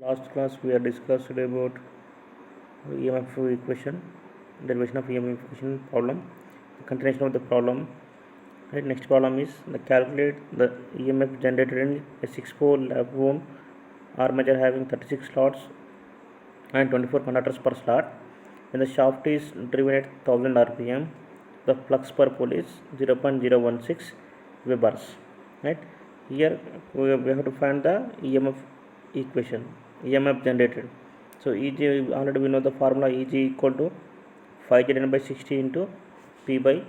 Last class we have discussed about EMF equation, derivation of EMF equation problem, the continuation of the problem. Right, next problem is the calculate the EMF generated in a 6-pole lap wound armature having 36 slots and 24 conductors per slot. When the shaft is driven at 1000 rpm, the flux per pole is 0.016 Webers. Right, here we have to find the EMF equation, EMF generated. So EG, already we know the formula, EG equal to 5Zn by 60 into P by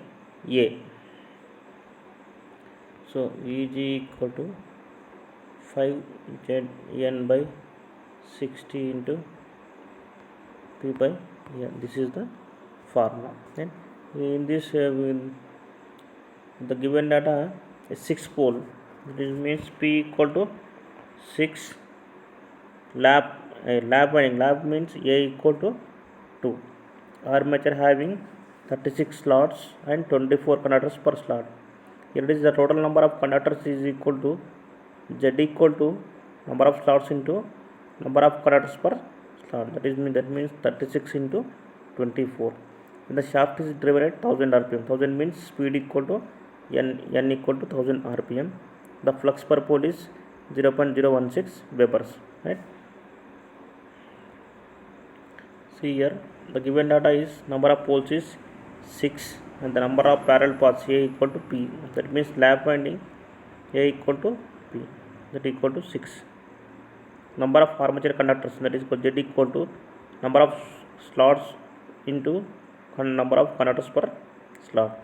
A. So EG equal to 5Zn by 60 into P by A. This is the formula. Then in this the given data is 6 pole. This means P equal to 6 lap winding. Lap means A equal to 2. Armature having 36 slots and 24 conductors per slot. Here it is the total number of conductors is equal to Z equal to number of slots into number of conductors per slot. That means 36 into 24. When the shaft is driven at 1000 rpm, 1000 means speed equal to n equal to 1000 rpm. The flux per pole is 0.016 Webers. Right. See here, the given data is number of poles is 6 and the number of parallel paths A equal to P. That means lap winding A equal to P, that equal to 6. Number of armature conductors, that is Z equal to number of slots into number of conductors per slot.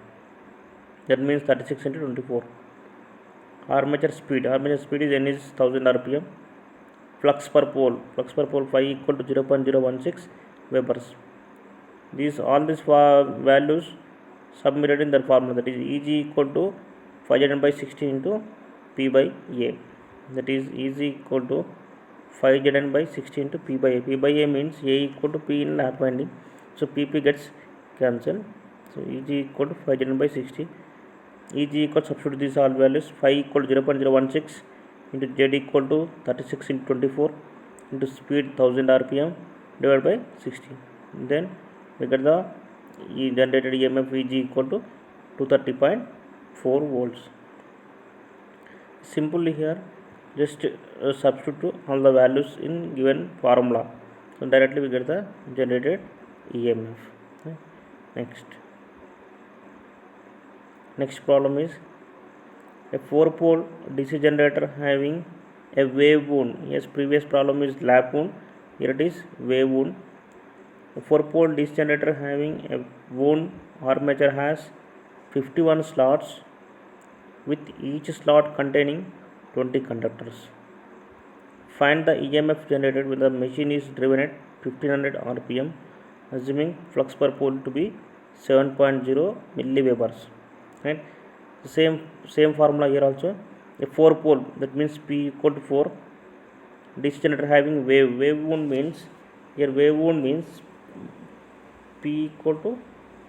That means 36 into 24. Armature speed is n is 1000 rpm. Flux per pole phi equal to 0.016 Webers. All these values submitted in the formula, that is Eg equal to 5Zn by 60 into P by A. That is Eg equal to 5Zn by 60 into P by A. P by A means A equal to P in lap winding. So PP gets cancelled. So Eg equal to 5Zn by 60. Eg equal to, substitute these all values, phi equal to 0.016 into Z equal to 36 into 24 into speed 1000 rpm divided by 60. Then we get the generated EMF Eg equal to 230.4 volts. Simply here just substitute all the values in given formula. So directly we get the generated EMF. Next problem is a 4-pole DC generator having a wave wound. Yes, previous problem is lap wound. Here it is wave wound. A 4-pole DC generator having a wound armature has 51 slots with each slot containing 20 conductors. Find the EMF generated when the machine is driven at 1500 rpm, assuming flux per pole to be 7.0 milliwebers. Right. Same formula here also. A 4-pole, that means P equal to 4. DC generator having wave wound means, here wave wound means P equal to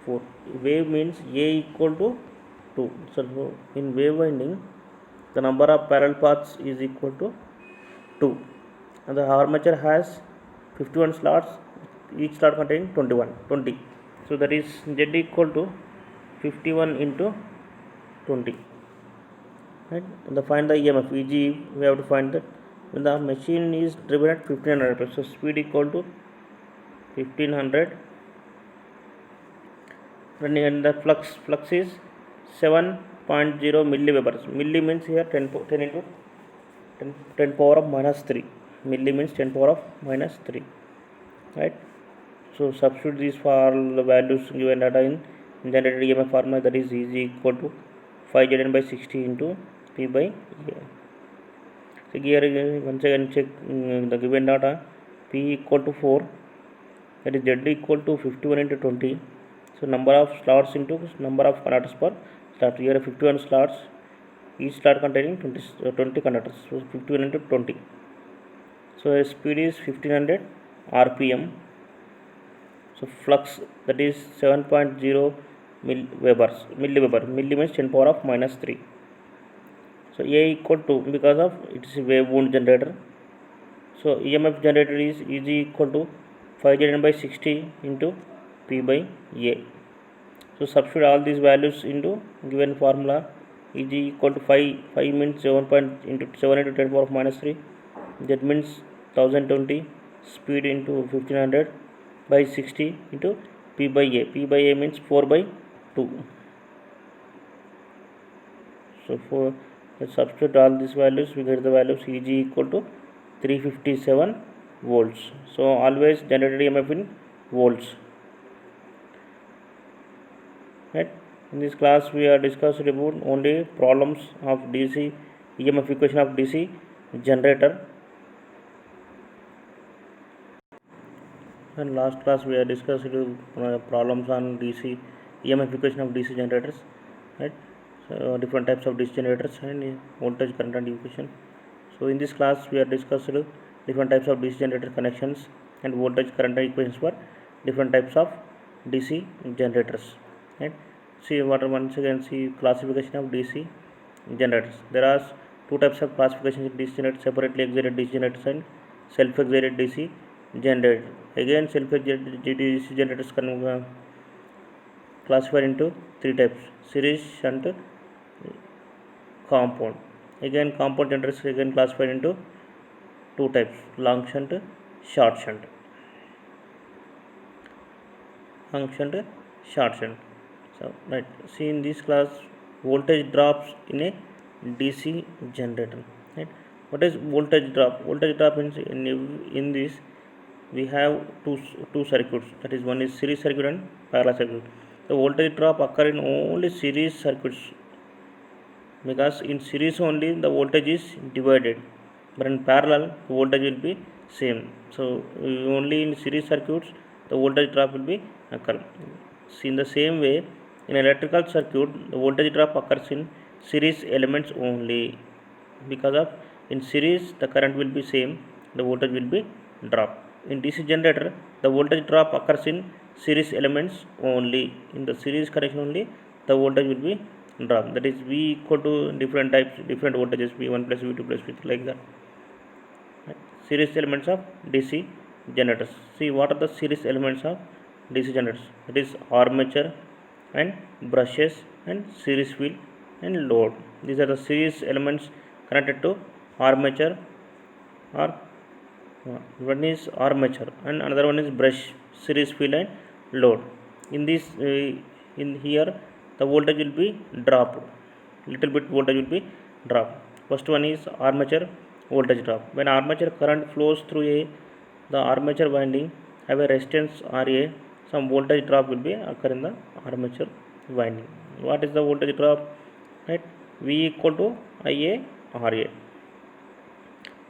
4. Wave means A equal to 2. So in wave winding, the number of parallel paths is equal to 2. And the armature has 51 slots, each slot containing 20. So that is Z equal to 51 into 20. Right. And find the EMF Eg, we have to find that when the machine is driven at 1500, so speed equal to 1500, and the flux is 7.0 milliwebers. Milli means here 10 into 10 power of minus 3. Milli means 10 power of minus 3. Right. So substitute these for all the values given data in generated EMF formula, that is Eg equal to 5Zn by 60 into P by A. So here once again check the given data. P equal to 4, that is Z equal to 51 into 20. So number of slots into number of conductors per slot. Here 51 slots, each slot containing 20 conductors. So 51 into 20. So speed is 1500 rpm. So flux, that is 7.0 milliwebers. Milli means 10 power of minus 3. So A equal to, because of it is a wave wound generator, So EMF generated is Eg equal to 5 by 60 into P by A. So substitute all these values into given formula. Eg equal to 5 means 7 into 7 into 10 power of minus 3. That means 1020. Speed into 1500 by 60 into P by A. P by A means 4 by 2. So for substitute all these values, we get the values Eg equal to 357 volts. So always generated EMF in volts. Right? In this class we are discussing about only problems of DC EMF equation of DC generator. And last class we are discussing problems on DC EMF equation of DC generators. Right? So different types of DC generators and voltage, current and equation. So in this class we are discussing different types of DC generator connections and voltage, current and equations for different types of DC generators. Right? See once again see classification of DC generators. There are two types of classifications of DC generators: separately excited DC generators and self-excited DC generator. Again, self-excited DC generators can classified into three types: series, shunt, compound. Again, compound generators again classified into two types: long shunt, short shunt. Long shunt, short shunt. So right, see in this class voltage drops in a DC generator. Right? What is voltage drop? Voltage drop means in this we have two circuits. That is, one is series circuit and parallel circuit. The voltage drop occur in only series circuits, because in series only the voltage is divided, but in parallel the voltage will be same. So only in series circuits the voltage drop will be occur. See, in the same way, in electrical circuit the voltage drop occurs in series elements only, because of in series the current will be same, the voltage will be drop. In DC generator the voltage drop occurs in series elements only. In the series connection only the voltage will be drop. That is V equal to different types, different voltages, V1 plus V2 plus V3, like that. Right? Series elements of DC generators. See what are the series elements of DC generators? That is armature and brushes and series field and load. These are the series elements connected to armature, or one is armature and another one is brush, series field and load. In this in here the voltage will be dropped, little bit voltage will be dropped. First one is armature voltage drop. When armature current flows through the armature winding have a resistance Ra, some voltage drop will be occur in the armature winding. What is the voltage drop? Right? V equal to Ia Ra.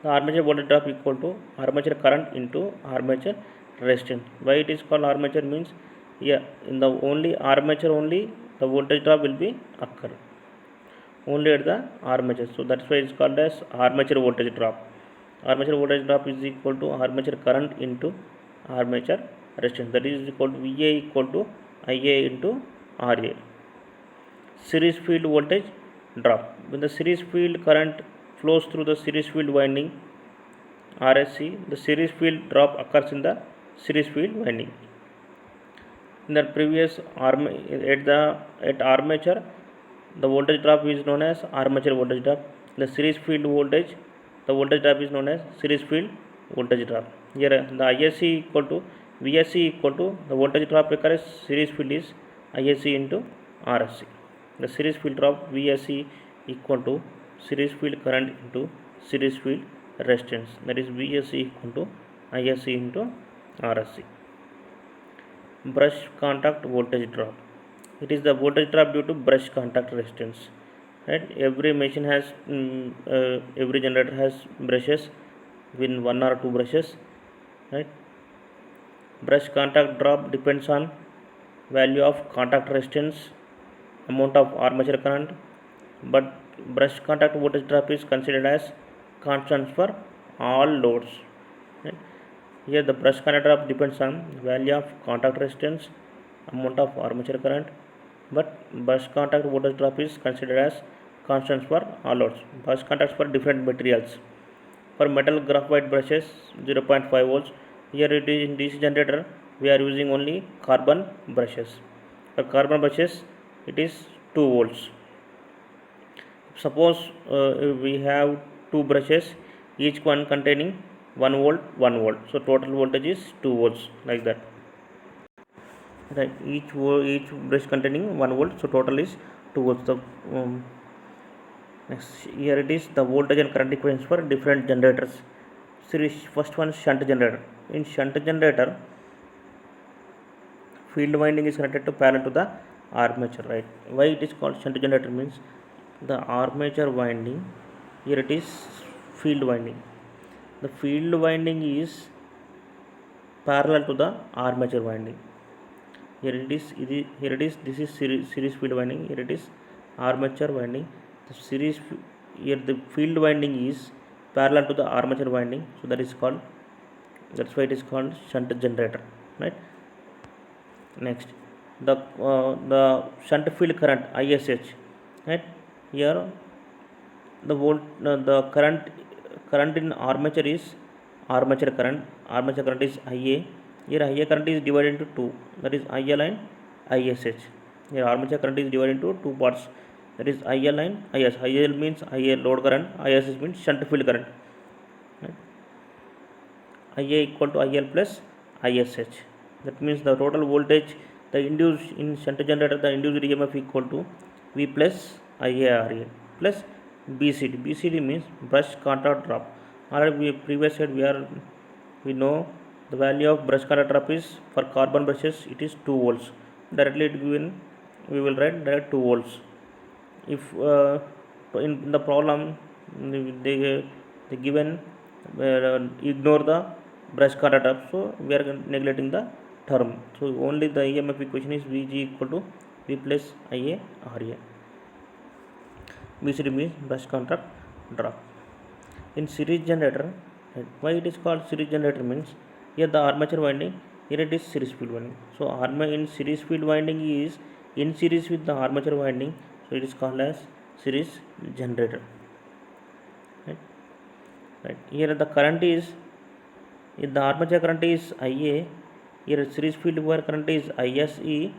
The armature voltage drop equal to armature current into armature resistance. Why it is called armature means, in the only armature only the voltage drop will be occur, only at the armature. So that's why it's called as armature voltage drop. Armature voltage drop is equal to armature current into armature resistance. That is equal to Va equal to Ia into Ra. Series field voltage drop. When the series field current flows through the series field winding RSC, the series field drop occurs in the series field winding. In the previous at armature, the voltage drop is known as armature voltage drop. The series field voltage, the voltage drop is known as series field voltage drop. Here the ISC equal to VSC equal to the voltage drop occurs series field is ISC into RSC. The series field drop VSC equal to series field current into series field resistance. That is VSC equal to ISC into RSC. Brush contact voltage drop. It is the voltage drop due to brush contact resistance. Right? Every machine has every generator has brushes, with one or two brushes. Right? Brush contact drop depends on value of contact resistance, amount of armature current, but brush contact voltage drop is considered as constant for all loads. Right? Here the brush contact drop depends on value of contact resistance, amount of armature current, but brush contact voltage drop is considered as constant for all loads. Brush contacts for different materials. For metal graphite brushes 0.5 volts. Here it is in DC generator we are using only carbon brushes. For carbon brushes it is 2 volts. Suppose we have two brushes, each one containing 1 volt 1 volt, so total voltage is 2 volts, like that, right? Each brush containing 1 volt, so total is 2 volts. The next, here it is the voltage and current equations for different generators. Series, first one shunt generator. In shunt generator, field winding is connected to parallel to the armature, right? Why it is called shunt generator means the armature winding, here it is field winding. The field winding is parallel to the armature winding. Here it is this is series field winding, here it is armature winding. The series, here the field winding is parallel to the armature winding, so that's why it is called shunt generator, right? Next, the shunt field current ISH, right? Here the the current in armature is armature current is IA. Here IA current is divided into two, that is IL and ISH. Here armature current is divided into two parts, that is IL and IS. IL means IA load current, ISH means shunt field current, right? IA equal to IL plus ISH. That means the total voltage, the induced in shunt generator, the induced EMF equal to V plus IARA plus BCD. BCD means brush contact drop. Already we previous said we know the value of brush contact drop is for carbon brushes it is 2 volts. Directly it given, we will write direct 2 volts. If in the problem they given ignore the brush contact drop, so we are neglecting the term. So only the EMF equation is Vg equal to V plus Ia Ra. BCD means brush contact drop. In series generator, why it is called series generator means here the armature winding, here it is series field winding. So in series field winding is in series with the armature winding, so it is called as series generator, right? Here the current is, if the armature current is IA, here series field wire current is ISE,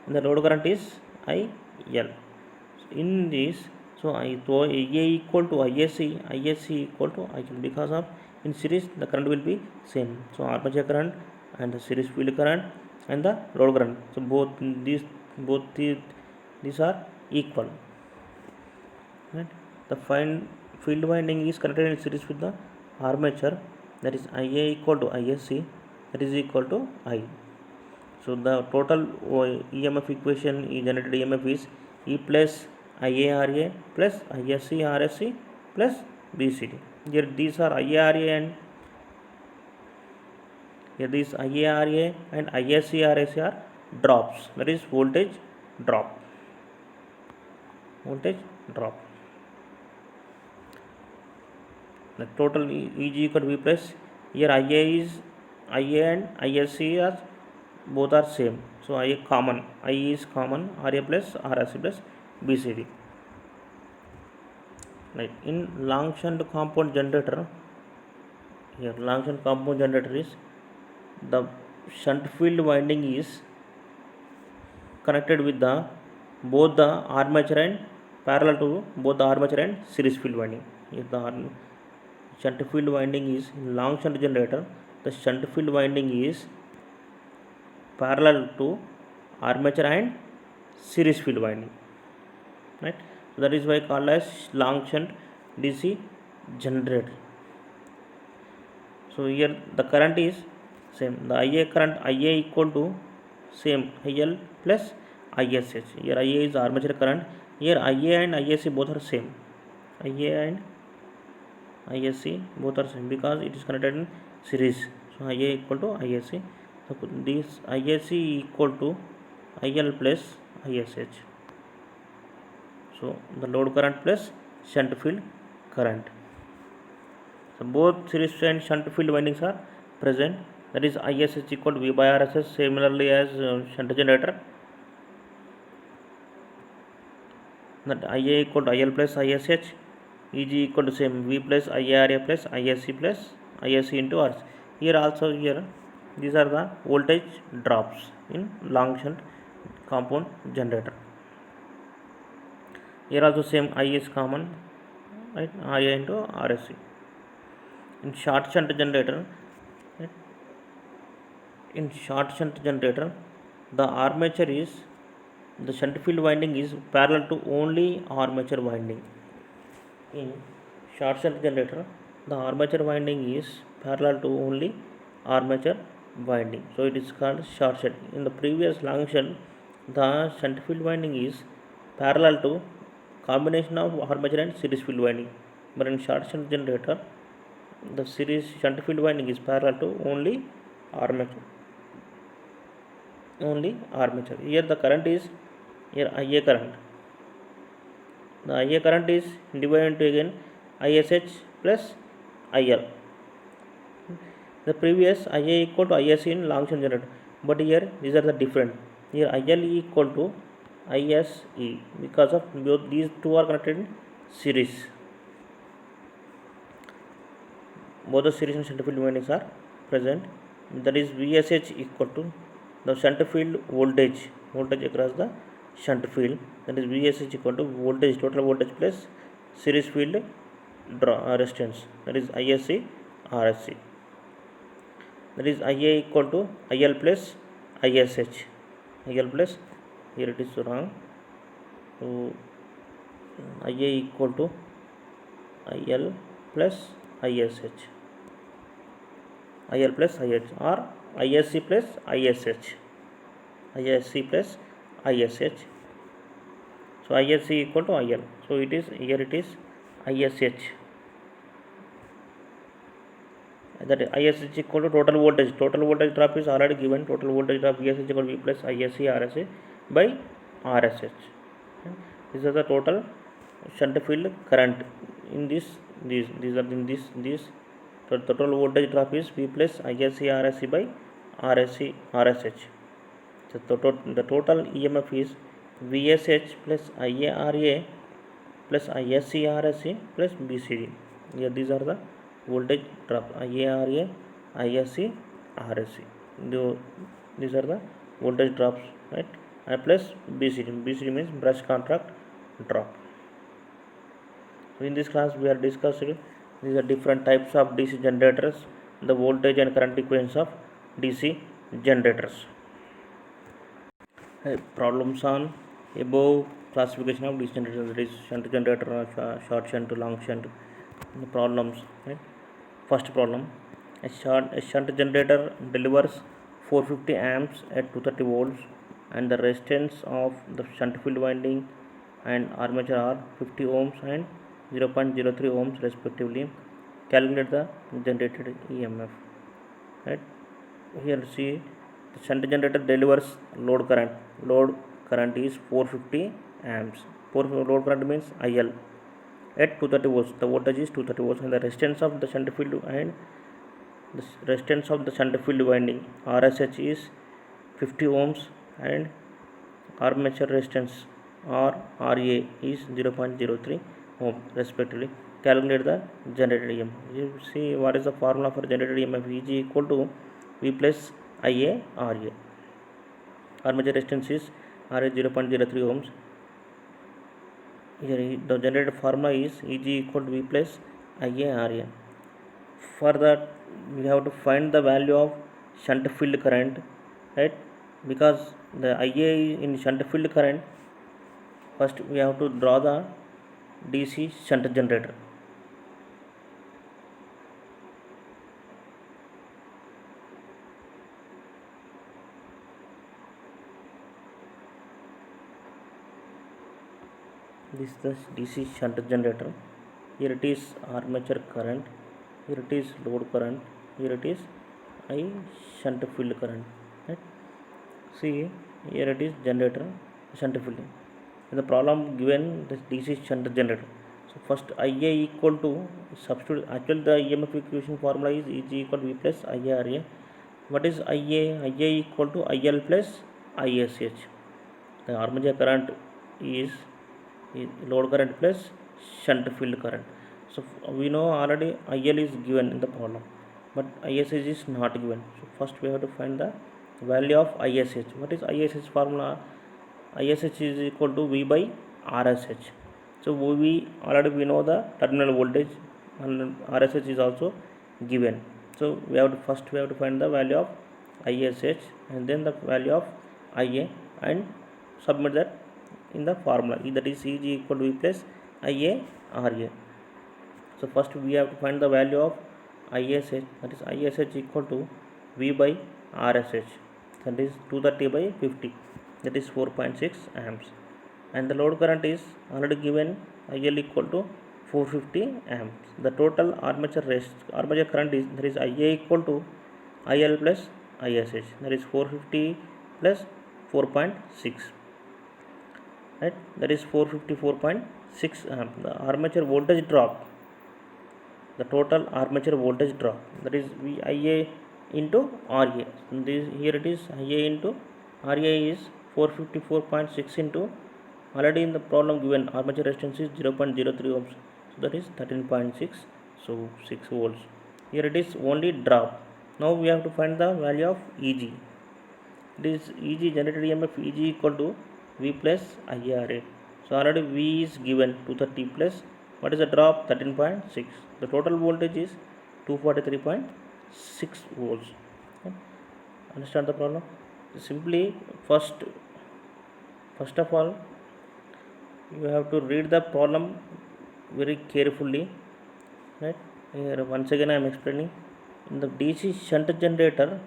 and the load current is IL. In this, so IA equal to ISE equal to IL, because of in series the current will be same. So armature current and the series field current and the load current, so both these are equal, right? The field winding is connected in series with the armature, that is IA equal to ISE, that is equal to I. So the total EMF equation generated EMF is E plus IARA plus ISC RSC plus BCD. Here these are IARA and here these IARA and ISC RSC are drops, that is voltage drop. The total Eg equal to V plus, here IA and ISC are both are same, so IA common, I is common, RA plus RSC plus BCD, right? In long shunt compound generator, here long shunt compound generator is the shunt field winding is connected with the both the armature and parallel to both the armature and series field winding. If the shunt field winding is in long shunt generator, the shunt field winding is parallel to armature and series field winding, right? So that is why called as long shunt DC generator. So here the current is same, the IA current IA equal to same IL plus ISH. Here IA is armature current, here IA and ISC both are same, IA and ISC both are same because it is connected in series. So IA equal to ISC. So this ISC equal to IL plus ISH. So the load current plus shunt field current. So both series and shunt field windings are present, that is ISH equal to V by RSS, similarly as shunt generator. That IA equal to IL plus ISH, Eg equal to same V plus IaRa plus Isc plus Isc into Rc. Here also these are the voltage drops in long shunt compound generator. Here also same I is common, right? Ra into Rc. In short shunt generator, right? In short shunt generator, the armature is the shunt field winding is parallel to only armature winding. In short shunt generator, the armature winding is parallel to only armature winding, so it is called short shunt. In the previous long shunt, the shunt field winding is parallel to combination of armature and series field winding, but in short shunt generator, the series shunt field winding is parallel to only armature. Here the current is Ia current. The Ia current is divided into again ISH plus IL. The previous Ia equal to Isc in long shunt generator, but here these are the different. Here IL equal to ISE because of both these two are connected in series. Both the series and shunt field windings are present. That is VSH equal to the shunt field voltage across the shunt field. That is VSH equal to voltage, total voltage plus series field resistance. That is Isc RSC. That is Ia equal to IL plus ISH. IL plus, here it is wrong. So Ia equal to IL plus ISH. IL plus IH or ISC plus ISH. ISC plus ISH. So ISC equal to IL. So it is here it is ISH. That ISH equal to total voltage. Total voltage drop is already given. Total voltage drop VSH equal to V plus Isc RSA by RSH. These are the total shunt field current in this. These are in this. So total voltage drop is V plus Isc RSC by RSH. So the total EMF is VSH plus IaRa plus Isc RSC plus BCD. Here these are the voltage drop IaRa, Isc, RSC. These are the voltage drops, right? And plus BCD. BCD means brush contact drop. So in this class we are discussing these are different types of DC generators, the voltage and current equations of DC generators. Problems on above classification of DC generator, that is shunt generator, short shunt, long shunt. The problems, right? First problem: a shunt generator delivers 450 amps at 230 volts, and the resistance of the shunt field winding and armature are 50 ohms and 0.03 ohms respectively. Calculate the generated EMF. Right? Here see the shunt generator delivers load current. Load current is 450 amps. Load current means IL at 230 volts. The voltage is 230 volts, and the resistance of the shunt field and the resistance of the shunt field winding RSH is 50 ohms and armature resistance or RA is 0.03 ohm respectively. Calculate the generated EMF. You see what is the formula for generated EMF? Eg equal to V plus Ia RA. Armature resistance is RA 0.03 ohms. Here the generated formula is Eg equal to V plus Ia RA. For that we have to find the value of shunt field current, right? Because the Ia in shunt field current, first we have to draw the DC shunt generator. This is the DC shunt generator. Here it is armature current, here it is load current, here it is I shunt field current, right? See here it is generator shunt field. In the problem given this DC shunt generator. So first Ia equal to substitute. Actually the EMF equation formula is Eg equal to V plus Ia RA. What is Ia? Ia equal to IL plus ISH. The armature current is load current plus shunt field current. So we know already IL is given in the problem, but ISH is not given. So first we have to find the value of ISH. What is ISH formula? ISH is equal to V by RSH. So we already know the terminal voltage, and RSH is also given. So we have to find the value of ISH and then the value of IA and submit that in the formula. That is EG equal to V plus IA RA. So first we have to find the value of ISH, that is ISH equal to V by RSH, that is 230 by 50, that is 4.6 amps, and the load current is already given, IL equal to 450 amps. The total armature current is, that is IA equal to IL plus ISH, that is 450 plus 4.6, right, that is 454.6 amp. The armature voltage drop, the total armature voltage drop, that is VIA into RA. Here it is IA into RA is 454.6 into, already in the problem given armature resistance is 0.03 ohms, so that is 13.6, so 6 volts. Here it is only drop. Now we have to find the value of EG. This EG, generated EMF EG equal to V plus IRA. So already V is given 230 plus, what is the drop? 13.6. The total voltage is 243.6 volts. Okay. Understand the problem? Simply first of all, you have to read the problem very carefully, right? Here once again I am explaining. In the DC shunt generator,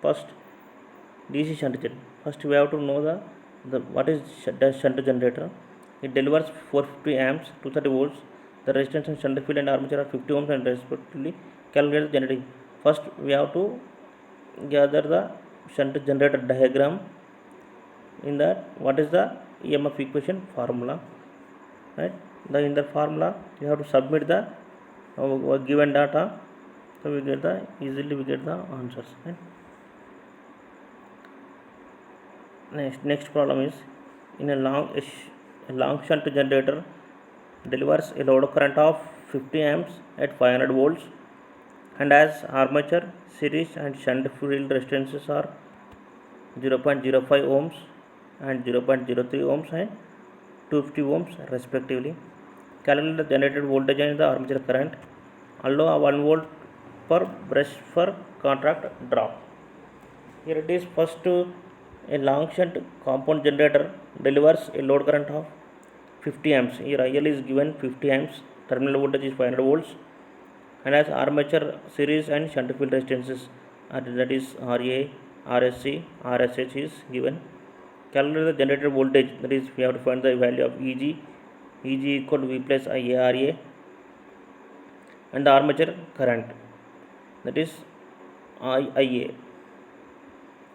first we have to know the what is shunt generator. It delivers 450 amps, 230 volts. The resistance and shunt field and armature are 50 ohms and respectively. Calculate the generating. First we have to gather the shunt generator diagram. In that, what is the EMF equation formula, right? In the formula you have to submit the given data, so we get the answers, right? Next problem is, in a long shunt generator delivers a load current of 50 amps at 500 volts, and as armature, series and shunt field resistances are 0.05 ohms and 0.03 ohms and 250 ohms respectively. Calculate the generated voltage and the armature current. Allow 1 volt per brush per contract drop. Here it is, first a long shunt compound generator delivers a load current of 50 amps. Here IL is given 50 amps, terminal voltage is 500 volts, and as armature, series and shunt field resistances are, that is RA, RSC, RSH is given. Calculate the generated voltage, that is we have to find the value of EG equal to V plus IARA, and the armature current, that is IA.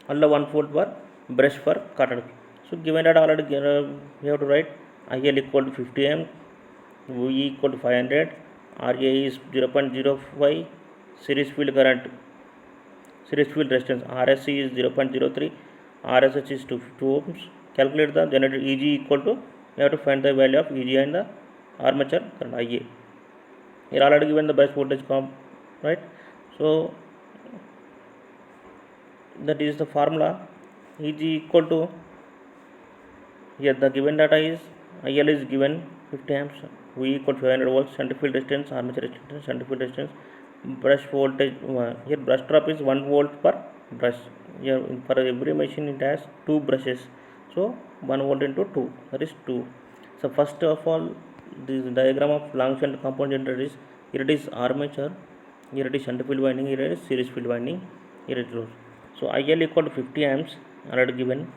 Allow 1 volt per brush per cutter. So given that already we have to write IL equal to 50 amp, V equal to 500, RA is 0.05, series field resistance RSC is 0.03, RSH is 250 ohms. Calculate the generated EG equal to, we have to find the value of EG and the armature current IA. Here already given the brush voltage right? So that is the formula. EG equal to, here the given data is IL is given 50 amps, V equal to 500 volts, shunt field resistance, armature resistance, shunt field resistance, brush voltage, here brush drop is 1 volt per brush. Here for every machine it has 2 brushes, so 1 volt into 2, that is 2. So first of all, this diagram of long shunt compound generator is, here it is armature, here it is shunt field winding, here it is series field winding, here it is. So IL equal to 50 amps already given.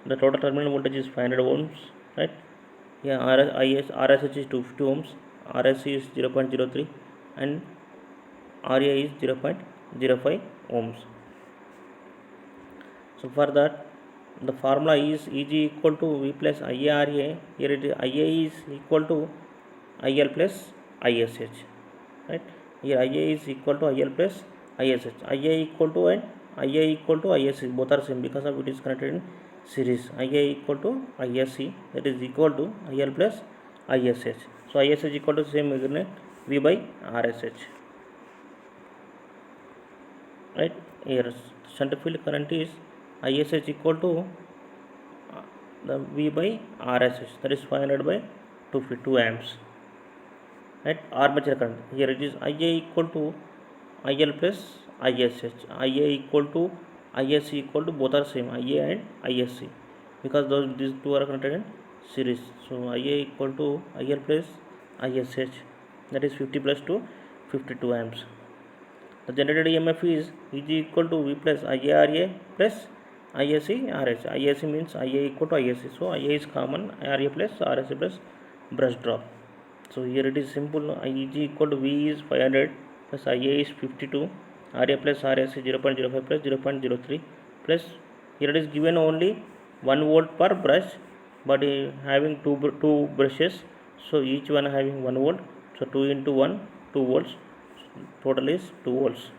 The total terminal voltage is 500 ohms, right? Here RSH is 250 ohms, RSC is 0.03 and RA is 0.05 ohms. So for that, the formula is EG equal to V plus IARA. Here it is IA is equal to IL plus ISH, right? Here IA is equal to IL plus ISH. IA equal to and IA equal to ISC, both are same because of it is connected in series. IA equal to ISC, that is equal to IL plus ISH. So ISH equal to same, isn't it? V by RSH. Right, here shunt field current is ISH equal to the V by RSH, that is 500 by 2 amps. Right, armature current, here it is IA equal to IL plus ISH. IA equal to ISC equal to, both are same, IA and ISC, because these two are connected in series. So IA equal to IL plus ISH, that is 50 plus 2, 52 amps. The generated EMF is EG equal to V plus IARA plus ISC RH. ISC means IA equal to ISC. So IA is common, RA plus RSC plus brush drop. So here it is simple. EG equal to V is 500 plus IA is 52. RA plus RSC 0.05 plus 0.03 plus, here it is given only 1 volt per brush, but having two brushes, so each one having 1 volt. So 2 into 1, 2 volts. Total is 2 volts.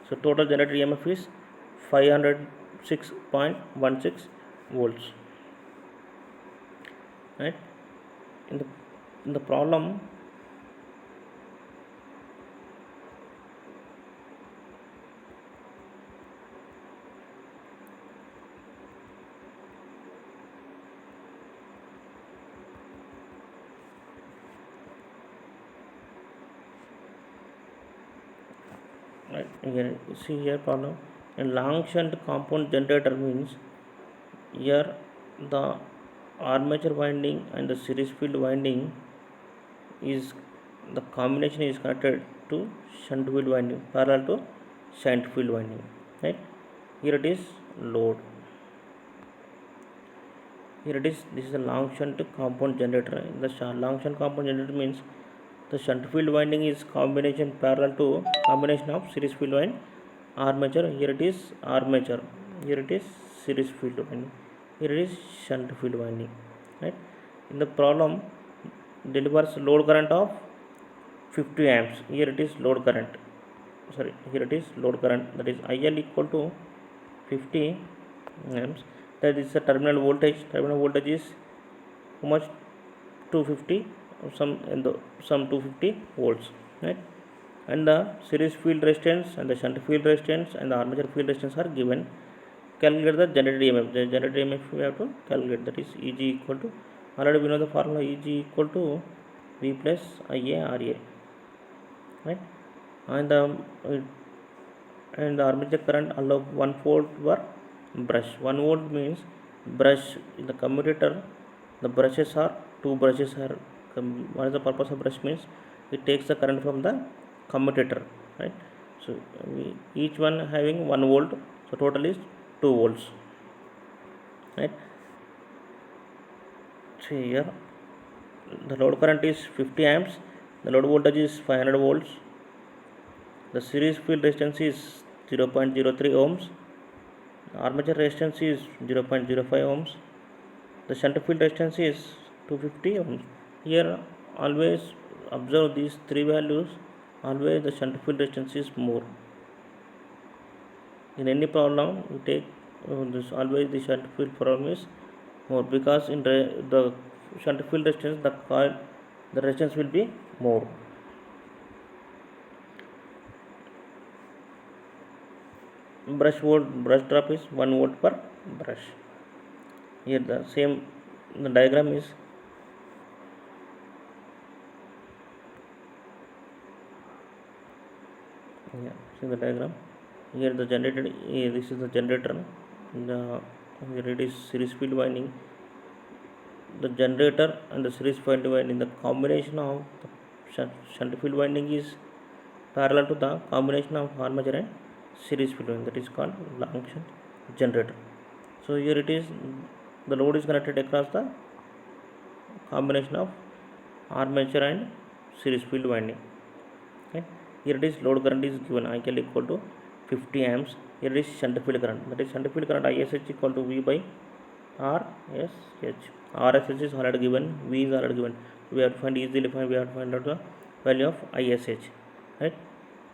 So total generated EMF is 506.16 volts. Right, in the problem, right, here see here problem, a long shunt compound generator means here the armature winding and the series field winding is, the combination is connected to shunt field winding, parallel to shunt field winding. Right, here it is load, here it is, this is a long shunt compound generator. The long shunt compound generator means the shunt field winding is combination, parallel to combination of series field and armature. Here it is armature, here it is series field winding, here it is shunt field winding. Right, in the problem delivers load current of 50 amps. Here it is load current, sorry, here it is load current, that is IL equal to 50 amps. That is the terminal voltage. Terminal voltage is how much? 250, some 250 volts. Right, and the series field resistance and the shunt field resistance and the armature field resistance are given. Calculate the generated EMF. The generated EMF we have to calculate, that is EG equal to, already we know the formula, EG equal to V plus IARA. Right, and the armature current allow 1 volt per brush. 1 volt means brush in the commutator, the brushes are, two brushes are, what is the purpose of brush means it takes the current from the commutator. Right, so each one having 1 volt, so total is 2 volts. Right, see here the load current is 50 amps, the load voltage is 500 volts, the series field resistance is 0.03 ohms, the armature resistance is 0.05 ohms, the shunt field resistance is 250 ohms. Here always observe these three values, always the shunt field resistance is more. In any problem we take this, always the shunt field problem is more, because in the shunt field resistance the coil, the resistance will be more. Brush drop is 1 volt per brush. Here the same, the diagram is, yeah, see the diagram. Here the generated, this is the generator, here it is series field winding. The generator and the series field winding, the combination of the shunt field winding is parallel to the combination of armature and series field winding, that is called long shunt generator. So here it is, the load is connected across the combination of armature and series field winding. Okay, here it is load current is given, IL equal to 50 amps. Here it is shunt field current, that is shunt field current ISH equal to V by RSH. RSH is already given, V is already given. We have to find, easily find, we have to find out the value of ISH. Right,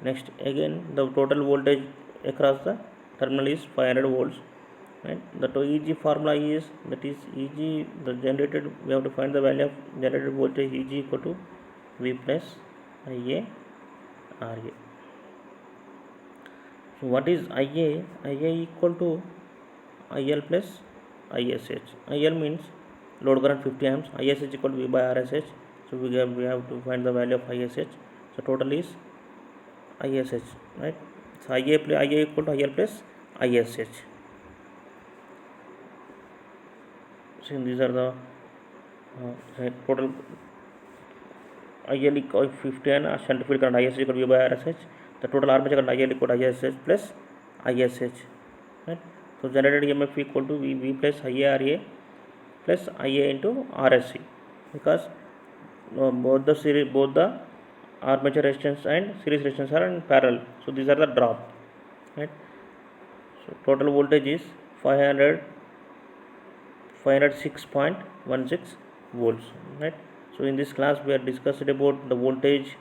next again the total voltage across the terminal is 500 volts. Right, the EG formula is, that is EG, the generated, we have to find the value of generated voltage, EG equal to V plus IA RA. So what is IA? IA equal to IL plus ISH. IL means load current 50 amps. ISH equal to V by RSH. So we have to find the value of ISH. So total is ISH, right? So IA equal to IL plus ISH. So these are the total IL equal 50 and shunt field current ISH equal to V by RSH. The total armature current IL equal to ISH plus ISH, right? So generated EMF equal to V plus IARA plus IA into RSC, because both the armature resistance and series resistance are in parallel. So these are the drop, right? So total voltage is 506.16 volts, right? So in this class we are discussed about the voltage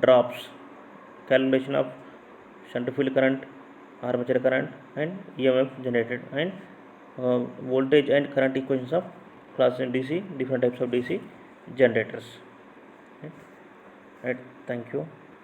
drops, calculation of shunt field current, armature current, and EMF generated, and voltage and current equations of class in DC, different types of DC generators. Right? Right. Thank you.